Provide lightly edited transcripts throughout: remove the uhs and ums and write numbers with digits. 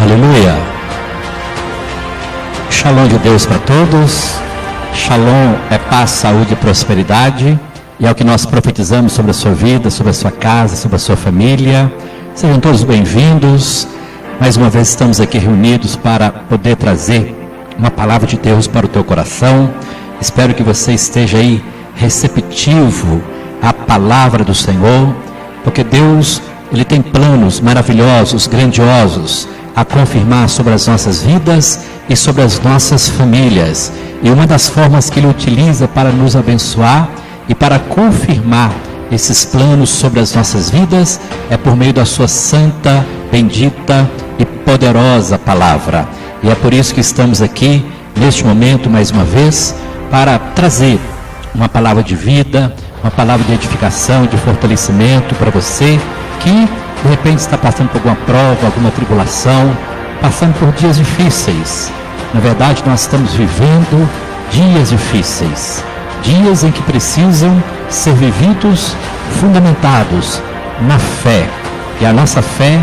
Aleluia. Shalom de Deus para todos. Shalom é paz, saúde e prosperidade. E é o que nós profetizamos sobre a sua vida, sobre a sua casa, sobre a sua família. Sejam todos bem-vindos. Mais uma vez estamos aqui reunidos para poder trazer uma palavra de Deus para o teu coração. Espero que você esteja aí receptivo à palavra do Senhor, porque Deus, Ele tem planos maravilhosos, grandiosos, a confirmar sobre as nossas vidas e sobre as nossas famílias. E uma das formas que Ele utiliza para nos abençoar e para confirmar esses planos sobre as nossas vidas é por meio da sua santa, bendita e poderosa palavra. E é por isso que estamos aqui neste momento mais uma vez para trazer uma palavra de vida, uma palavra de edificação, de fortalecimento para você que de repente está passando por alguma prova, alguma tribulação, passando por dias difíceis. Na verdade, nós estamos vivendo dias difíceis, dias em que precisam ser vividos fundamentados na fé. E a nossa fé,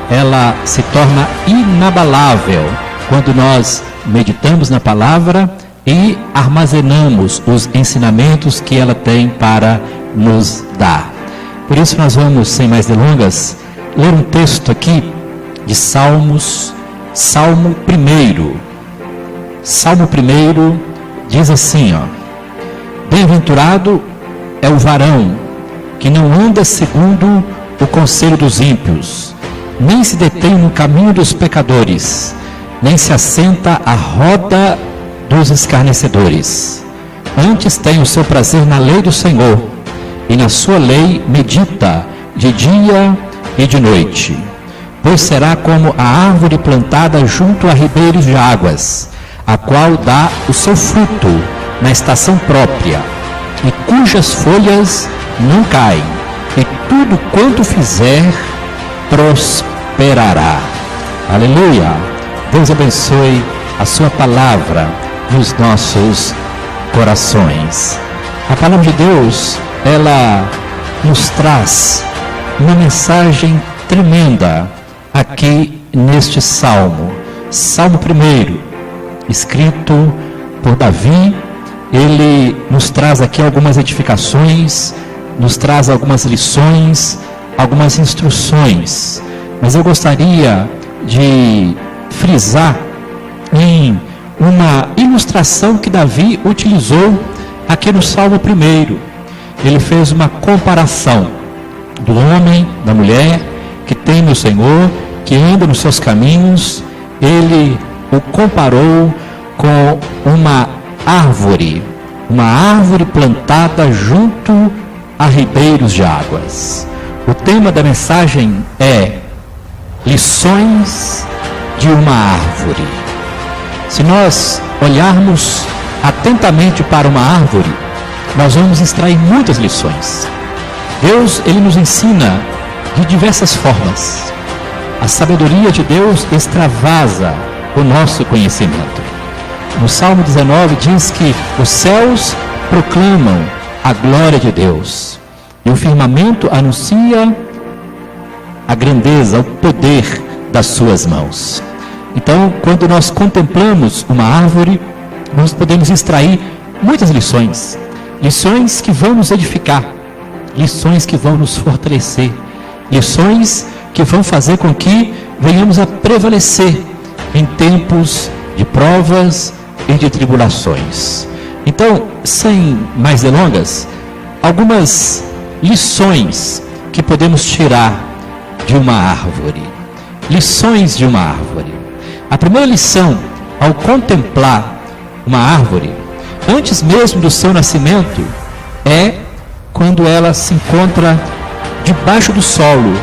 ela se torna inabalável quando nós meditamos na palavra e armazenamos os ensinamentos que ela tem para nos dar. Por isso nós vamos, sem mais delongas, ler um texto aqui de Salmos, Salmo 1. Salmo 1 diz assim, Bem-aventurado é o varão que não anda segundo o conselho dos ímpios, nem se detém no caminho dos pecadores, nem se assenta à roda dos escarnecedores. Antes tem o seu prazer na lei do Senhor, e na sua lei medita de dia e de noite. Pois será como a árvore plantada junto a ribeiros de águas, a qual dá o seu fruto na estação própria, e cujas folhas não caem, e tudo quanto fizer prosperará. Aleluia! Deus abençoe a sua palavra nos nossos corações. A palavra de Deus, ela nos traz uma mensagem tremenda aqui neste Salmo. Salmo 1, escrito por Davi. Ele nos traz aqui algumas edificações, nos traz algumas lições, algumas instruções. Mas eu gostaria de frisar em uma ilustração que Davi utilizou aqui no Salmo 1. Ele fez uma comparação do homem, da mulher, que teme o Senhor, que anda nos seus caminhos. Ele o comparou com uma árvore plantada junto a ribeiros de águas. O tema da mensagem é lições de uma árvore. Se nós olharmos atentamente para uma árvore, nós vamos extrair muitas lições. Deus, Ele nos ensina de diversas formas. A sabedoria de Deus extravasa o nosso conhecimento. No Salmo 19 diz que os céus proclamam a glória de Deus, e o firmamento anuncia a grandeza, o poder das suas mãos. Então, quando nós contemplamos uma árvore, nós podemos extrair muitas lições. Lições que vão nos edificar, lições que vão nos fortalecer, lições que vão fazer com que venhamos a prevalecer em tempos de provas e de tribulações. Então, sem mais delongas, algumas lições que podemos tirar de uma árvore. Lições de uma árvore. A primeira lição, ao contemplar uma árvore, antes mesmo do seu nascimento, é quando ela se encontra debaixo do solo,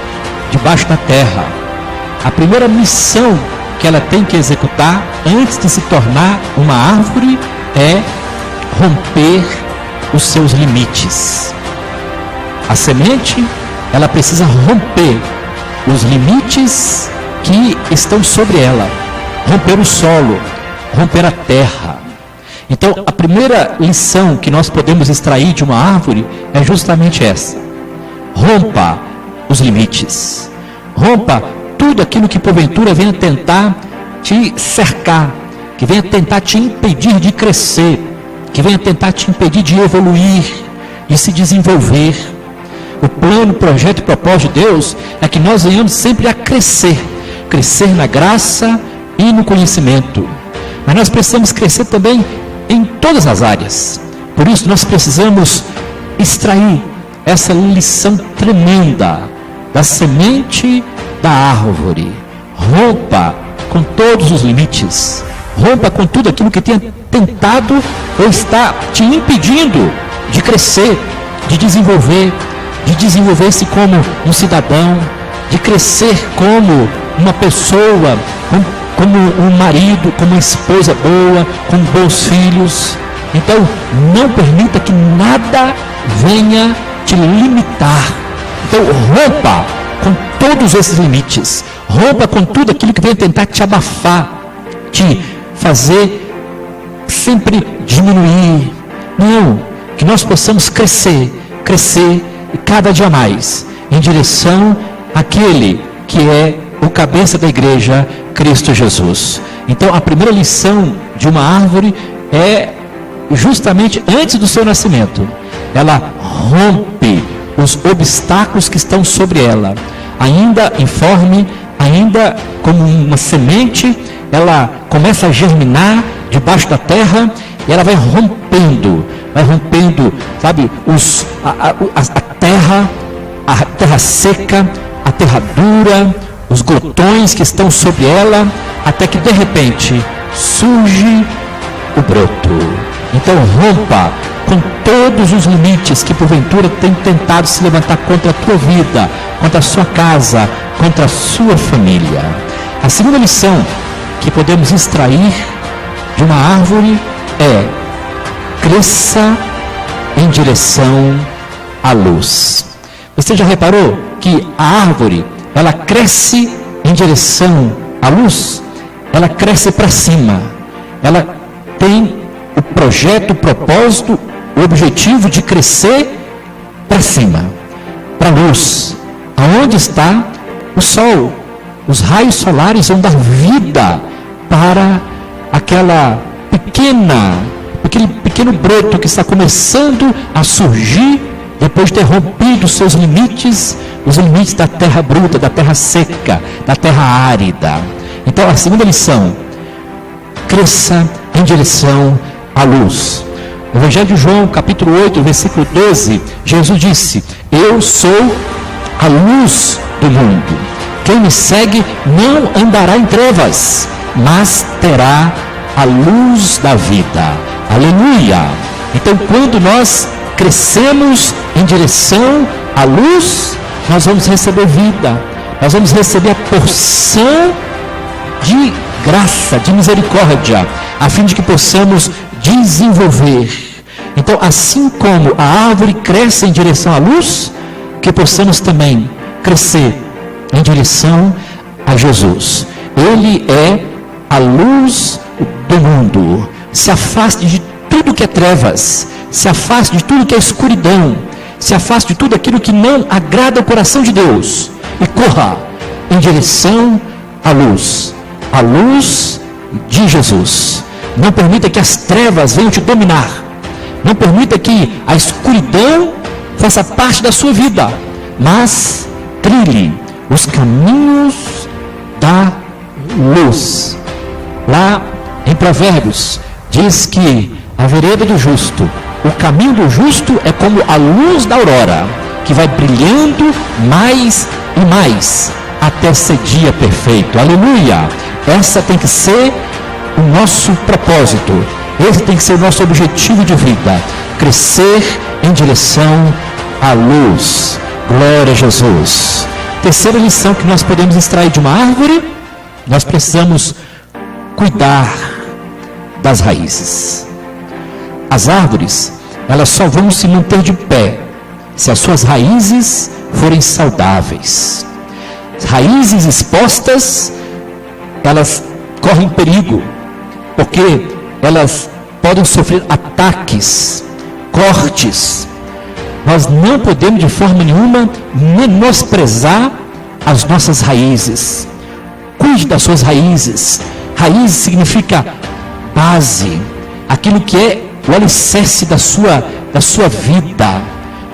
debaixo da terra. A primeira missão que ela tem que executar antes de se tornar uma árvore é romper os seus limites. A semente, ela precisa romper os limites que estão sobre ela, romper o solo, romper a terra. Então, a primeira lição que nós podemos extrair de uma árvore é justamente essa: rompa os limites, rompa tudo aquilo que porventura venha tentar te cercar, que venha tentar te impedir de crescer, que venha tentar te impedir de evoluir, de se desenvolver. O plano, projeto e propósito de Deus é que nós venhamos sempre a crescer na graça e no conhecimento. Mas nós precisamos crescer também em todas as áreas. Por isso nós precisamos extrair essa lição tremenda da semente da árvore. Rompa com todos os limites. Rompa com tudo aquilo que tenha tentado ou está te impedindo de crescer, de desenvolver-se como um cidadão, de crescer como uma pessoa, como um marido, como uma esposa boa, com bons filhos. Então, não permita que nada venha te limitar. Então, rompa com todos esses limites. Rompa com tudo aquilo que venha tentar te abafar, te fazer sempre diminuir. Não, que nós possamos crescer e cada dia mais em direção àquele que é o cabeça da igreja, Cristo Jesus. Então a primeira lição de uma árvore é justamente antes do seu nascimento. Ela rompe os obstáculos que estão sobre ela, ainda informe, ainda como uma semente, ela começa a germinar debaixo da terra e ela vai rompendo, sabe, a terra seca, a terra dura, os glutões que estão sobre ela, até que de repente surge o broto. Então rompa com todos os limites que porventura tem tentado se levantar contra a tua vida, contra a sua casa, contra a sua família. A segunda lição que podemos extrair de uma árvore é: cresça em direção à luz. Você já reparou que a árvore, ela cresce em direção à luz? Ela cresce para cima. Ela tem o projeto, o propósito, o objetivo de crescer para cima, para a luz. Aonde está o sol? Os raios solares vão dar vida para aquele pequeno broto que está começando a surgir depois de ter rompido os seus limites, os limites da terra bruta, da terra seca, da terra árida. Então a segunda lição: cresça em direção à luz. No Evangelho de João, capítulo 8, versículo 12, Jesus disse: eu sou a luz do mundo. Quem me segue não andará em trevas, mas terá a luz da vida. Aleluia! Então, quando nós crescemos em direção à luz, nós vamos receber vida, nós vamos receber a porção de graça, de misericórdia, a fim de que possamos desenvolver. Então, assim como a árvore cresce em direção à luz, que possamos também crescer em direção a Jesus. Ele é a luz do mundo. Se afaste de tudo que é trevas, se afaste de tudo que é escuridão, se afaste de tudo aquilo que não agrada o coração de Deus e corra em direção à luz de Jesus. Não permita que as trevas venham te dominar, não permita que a escuridão faça parte da sua vida, mas trilhe os caminhos da luz. Lá em Provérbios diz que a vereda do justo, o caminho do justo é como a luz da aurora, que vai brilhando mais e mais até ser dia perfeito. Aleluia! Essa tem que ser o nosso propósito, esse tem que ser o nosso objetivo de vida: crescer em direção à luz. Glória a Jesus. Terceira lição que nós podemos extrair de uma árvore: nós precisamos cuidar das raízes. As árvores, elas só vão se manter de pé se as suas raízes forem saudáveis. As raízes expostas, elas correm perigo, porque elas podem sofrer ataques, cortes. Nós não podemos de forma nenhuma menosprezar as nossas raízes. Cuide das suas raízes. Raiz significa base, aquilo que é o alicerce da sua vida.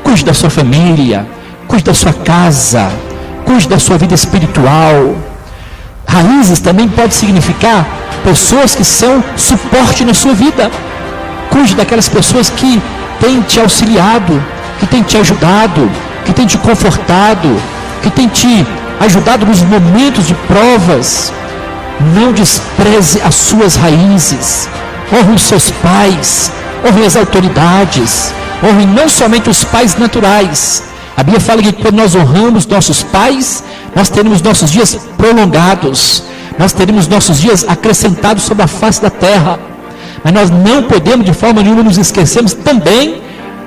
Cuide da sua família, cuide da sua casa, cuide da sua vida espiritual. Raízes também pode significar pessoas que são suporte na sua vida. Cuide daquelas pessoas que têm te auxiliado, que têm te ajudado, que têm te confortado, que têm te ajudado nos momentos de provas. Não despreze as suas raízes. Honre os seus pais, honre as autoridades, honre não somente os pais naturais. A Bíblia fala que quando nós honramos nossos pais, nós teremos nossos dias prolongados, nós teremos nossos dias acrescentados sobre a face da terra. Mas nós não podemos de forma nenhuma nos esquecermos também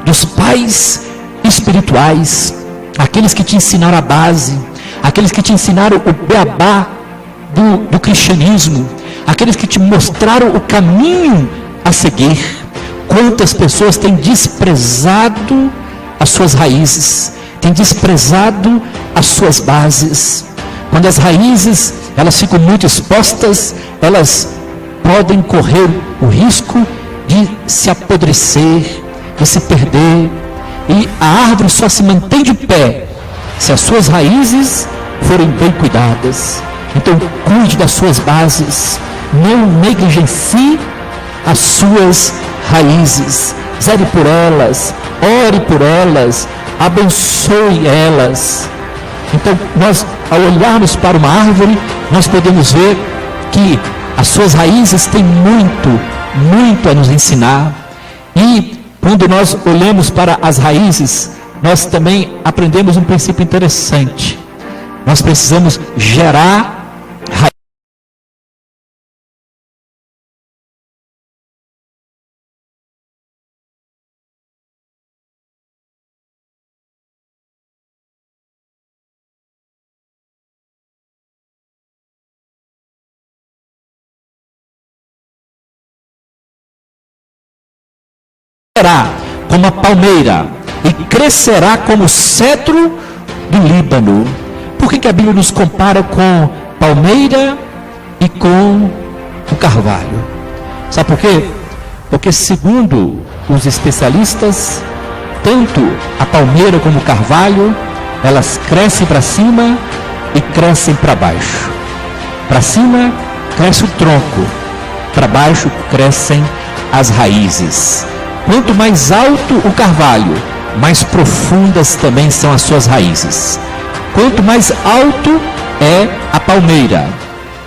dos pais espirituais, aqueles que te ensinaram a base, aqueles que te ensinaram o beabá do cristianismo, aqueles que te mostraram o caminho a seguir. Quantas pessoas têm desprezado as suas raízes, têm desprezado as suas bases. Quando as raízes elas ficam muito expostas, elas podem correr o risco de se apodrecer, de se perder. E a árvore só se mantém de pé se as suas raízes forem bem cuidadas. Então cuide das suas bases, não negligencie as suas raízes, zele por elas, ore por elas, abençoe elas. Então nós, ao olharmos para uma árvore, nós podemos ver que as suas raízes têm muito a nos ensinar. E quando nós olhamos para as raízes, nós também aprendemos um princípio interessante. Nós precisamos gerar raízes. Como a palmeira e crescerá como o cedro do Líbano. Por que a Bíblia nos compara com palmeira e com o carvalho? Sabe por quê? Porque segundo os especialistas, tanto a palmeira como o carvalho, elas crescem para cima e crescem para baixo. Para cima cresce o tronco, para baixo crescem as raízes. Quanto mais alto o carvalho, mais profundas também são as suas raízes. Quanto mais alto é a palmeira,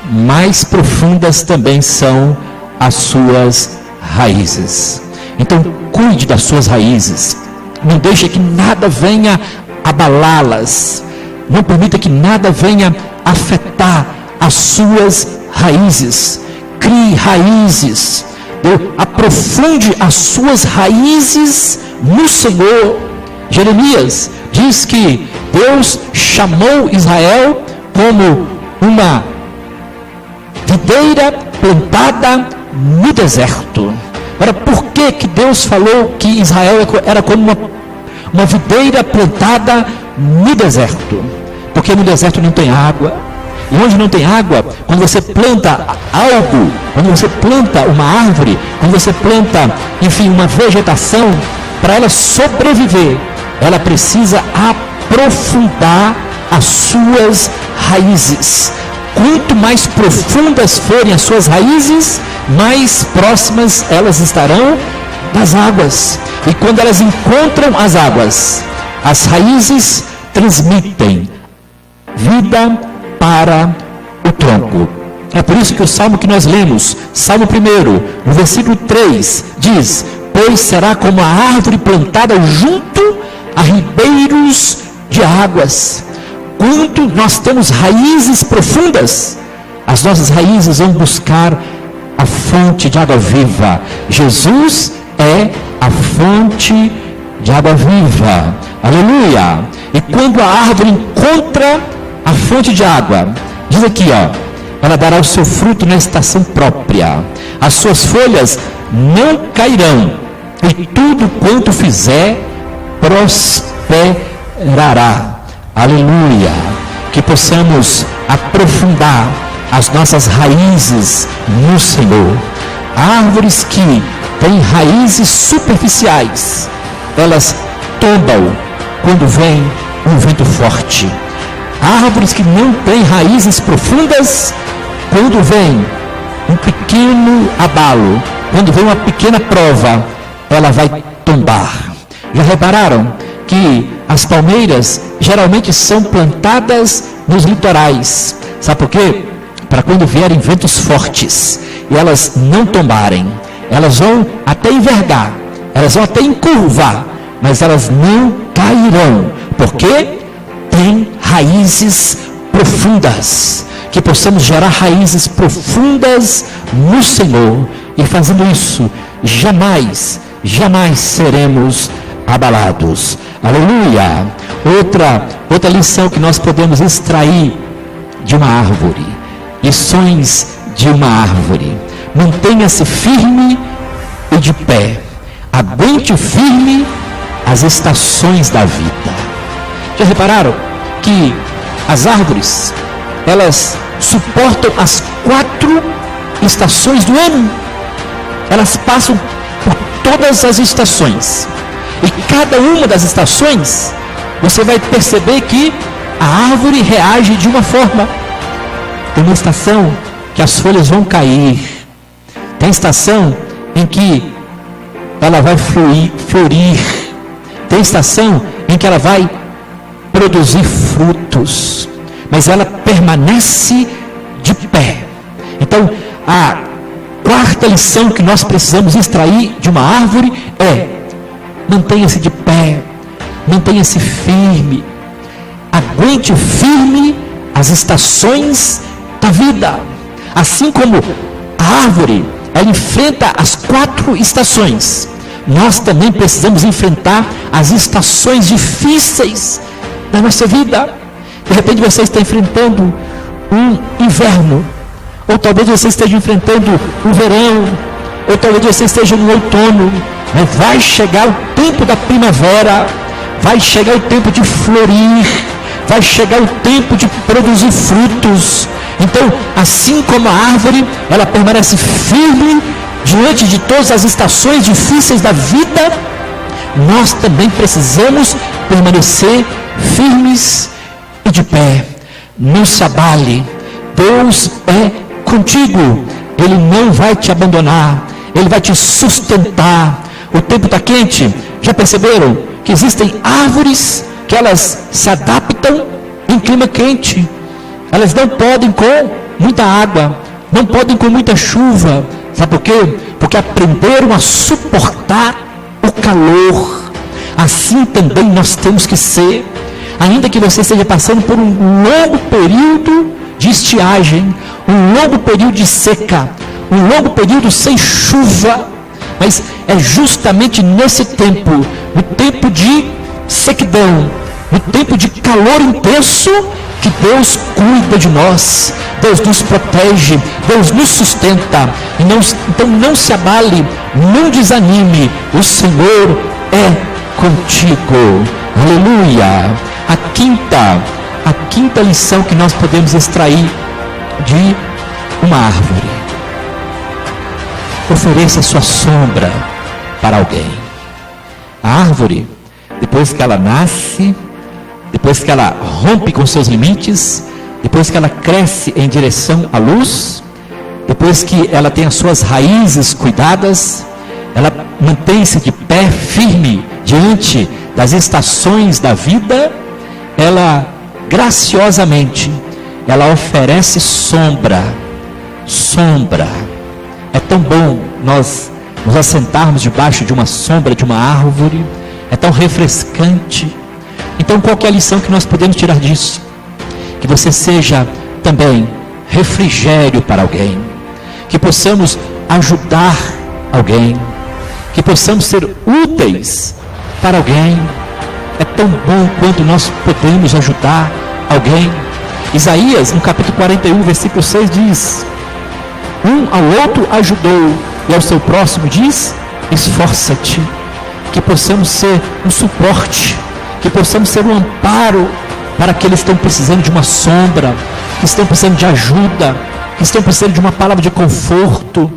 mais profundas também são as suas raízes. Então, cuide das suas raízes. Não deixe que nada venha abalá-las. Não permita que nada venha afetar as suas raízes. Crie raízes. Aprofunde as suas raízes no Senhor. Jeremias diz que Deus chamou Israel como uma videira plantada no deserto. Agora, por que Deus falou que Israel era como uma videira plantada no deserto? Porque no deserto não tem água. E onde não tem água, quando você planta algo, quando você planta uma árvore, quando você planta, enfim, uma vegetação, para ela sobreviver, ela precisa aprofundar as suas raízes. Quanto mais profundas forem as suas raízes, mais próximas elas estarão das águas. E quando elas encontram as águas, as raízes transmitem vida para o tronco. É por isso que o salmo que nós lemos, Salmo 1, no versículo 3, diz: pois será como a árvore plantada junto a ribeiros de águas. Quando nós temos raízes profundas, as nossas raízes vão buscar a fonte de água viva. Jesus é a fonte de água viva. Aleluia! E quando a árvore encontra a fonte de água, diz aqui, ela dará o seu fruto na estação própria, as suas folhas não cairão, e tudo quanto fizer prosperará. Aleluia! que possamos aprofundar as nossas raízes no Senhor. Árvores que têm raízes superficiais, elas tombam quando vem um vento forte. Árvores que não têm raízes profundas, quando vem um pequeno abalo, quando vem uma pequena prova, ela vai tombar. Já repararam que as palmeiras geralmente são plantadas nos litorais? Sabe por quê? Para quando vierem ventos fortes e elas não tombarem, elas vão até envergar, elas vão até encurvar, mas elas não cairão, porque tem raízes profundas. Que possamos gerar raízes profundas no Senhor, e fazendo isso, jamais seremos abalados. Aleluia! Outra lição que nós podemos extrair de uma árvore, lições de uma árvore: mantenha-se firme e de pé, aguente firme as estações da vida. Já repararam que as árvores, elas suportam as 4 estações do ano? Elas passam por todas as estações, e cada uma das estações você vai perceber que a árvore reage de uma forma. Tem uma estação que as folhas vão cair, tem estação em que ela vai florir, tem estação em que ela vai produzir frutos, mas ela permanece de pé. Então, a 4ª lição que nós precisamos extrair de uma árvore é: mantenha-se de pé, mantenha-se firme, aguente firme as estações da vida. Assim como a árvore, ela enfrenta as 4 estações, nós também precisamos enfrentar as estações difíceis da nossa vida. De repente você está enfrentando um inverno, ou talvez você esteja enfrentando um verão, ou talvez você esteja no outono, mas vai chegar o tempo da primavera, vai chegar o tempo de florir, vai chegar o tempo de produzir frutos. Então, assim como a árvore, ela permanece firme diante de todas as estações difíceis da vida, nós também precisamos permanecer firmes e de pé. Não se abale, Deus é contigo, Ele não vai te abandonar, Ele vai te sustentar. O tempo está quente, já perceberam que existem árvores que elas se adaptam em clima quente? Elas não podem com muita água, não podem com muita chuva. Sabe por quê? Porque aprenderam a suportar o calor. Assim também nós temos que ser. Ainda que você esteja passando por um longo período de estiagem, um longo período de seca, um longo período sem chuva, mas é justamente nesse tempo, no tempo de sequidão, no tempo de calor intenso, que Deus cuida de nós, Deus nos protege, Deus nos sustenta. Então não se abale, não desanime, o Senhor é contigo. Aleluia! A quinta lição que nós podemos extrair de uma árvore: ofereça sua sombra para alguém. A árvore, depois que ela nasce, depois que ela rompe com seus limites, depois que ela cresce em direção à luz, depois que ela tem as suas raízes cuidadas, ela mantém-se de pé firme diante das estações da vida, ela graciosamente, ela oferece sombra. É tão bom nós nos assentarmos debaixo de uma sombra de uma árvore, é tão refrescante. Então, qual que é a lição que nós podemos tirar disso? Que você seja também refrigério para alguém, que possamos ajudar alguém, que possamos ser úteis para alguém. É tão bom quando nós podemos ajudar alguém. Isaías, no capítulo 41, versículo 6 diz: um ao outro ajudou, e ao seu próximo diz: esforça-te. Que possamos ser um suporte, que possamos ser um amparo para aqueles que estão precisando de uma sombra, que estão precisando de ajuda, que estão precisando de uma palavra de conforto.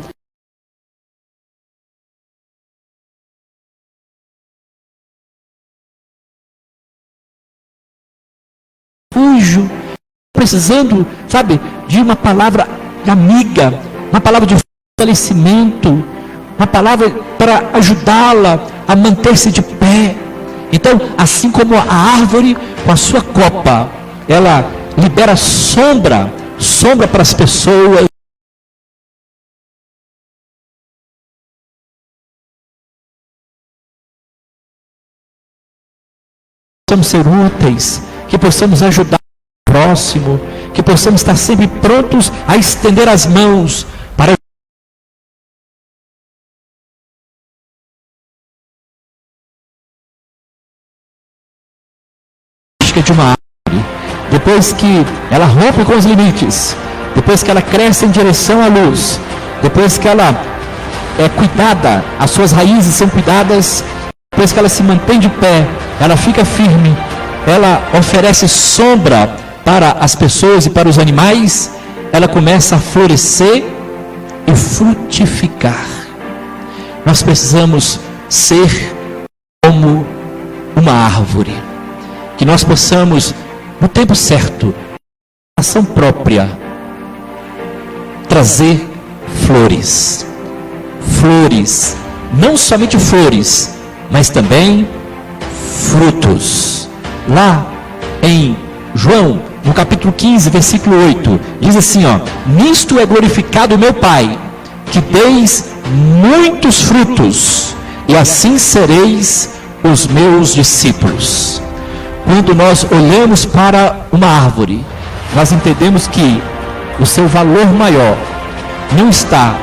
Refúgio, precisando, sabe, de uma palavra amiga, uma palavra de fortalecimento, uma palavra para ajudá-la a manter-se de pé. Então, assim como a árvore com a sua copa, ela libera sombra para as pessoas. Possamos ser úteis, que possamos ajudar o próximo, que possamos estar sempre prontos a estender as mãos para de uma árvore, depois que ela rompe com os limites, depois que ela cresce em direção à luz, depois que ela é cuidada, as suas raízes são cuidadas, depois que ela se mantém de pé, ela fica firme, ela oferece sombra para as pessoas e para os animais, ela começa a florescer e frutificar. Nós precisamos ser como uma árvore, que nós possamos, no tempo certo, ação própria, trazer flores. Flores, não somente flores, mas também frutos. Lá em João, no capítulo 15, versículo 8, diz assim, nisto é glorificado o meu Pai, que deis muitos frutos, e assim sereis os meus discípulos. Quando nós olhamos para uma árvore, nós entendemos que o seu valor maior não está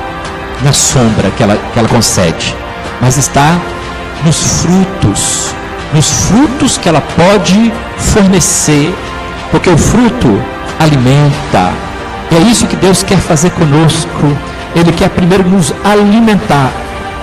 na sombra que ela concede, mas está nos frutos que ela pode fornecer, porque o fruto alimenta. E é isso que Deus quer fazer conosco. Ele quer primeiro nos alimentar,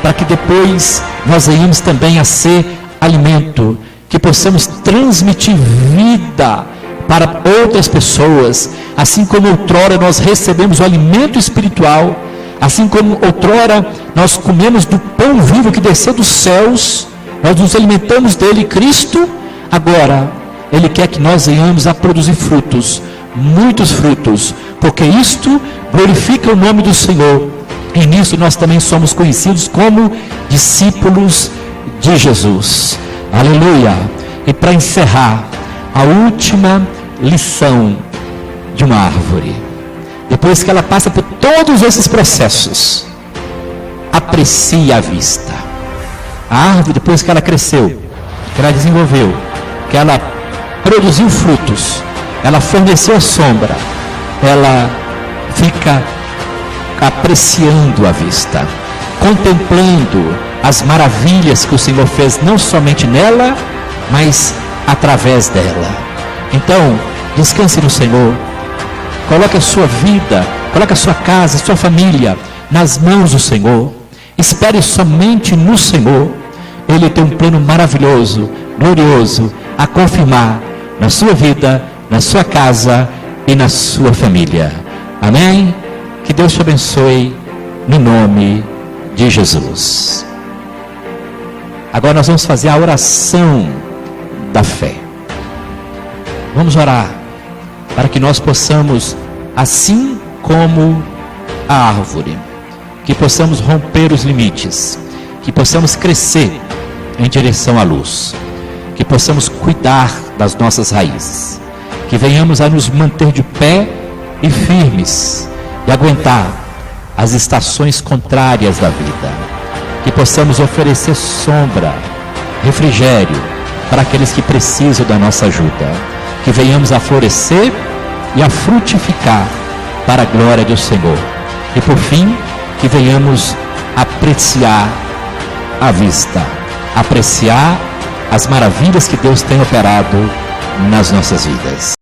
para que depois nós venhamos também a ser alimento, que possamos transmitir vida para outras pessoas, assim como outrora nós recebemos o alimento espiritual, assim como outrora nós comemos do pão vivo que desceu dos céus, nós nos alimentamos dele, Cristo. Agora Ele quer que nós venhamos a produzir frutos, muitos frutos, porque isto glorifica o nome do Senhor, e nisso nós também somos conhecidos como discípulos de Jesus. Aleluia! E para encerrar, a última lição de uma árvore, depois que ela passa por todos esses processos, aprecie a vista. A árvore, depois que ela cresceu, que ela desenvolveu, que ela produziu frutos, ela forneceu a sombra, ela fica apreciando a vista, contemplando as maravilhas que o Senhor fez, não somente nela, mas através dela. Então, descanse no Senhor, coloque a sua vida, coloque a sua casa, a sua família nas mãos do Senhor, espere somente no Senhor. Ele tem um plano maravilhoso, glorioso, a confirmar na sua vida, na sua casa e na sua família. Amém? Que Deus te abençoe, no nome de Jesus. Agora nós vamos fazer a oração da fé. Vamos orar para que nós possamos, assim como a árvore, que possamos romper os limites, que possamos crescer em direção à luz, que possamos cuidar das nossas raízes, que venhamos a nos manter de pé e firmes e aguentar as estações contrárias da vida, que possamos oferecer sombra, refrigério para aqueles que precisam da nossa ajuda, que venhamos a florescer e a frutificar para a glória do Senhor, e por fim, que venhamos apreciar a vista, apreciar as maravilhas que Deus tem operado nas nossas vidas.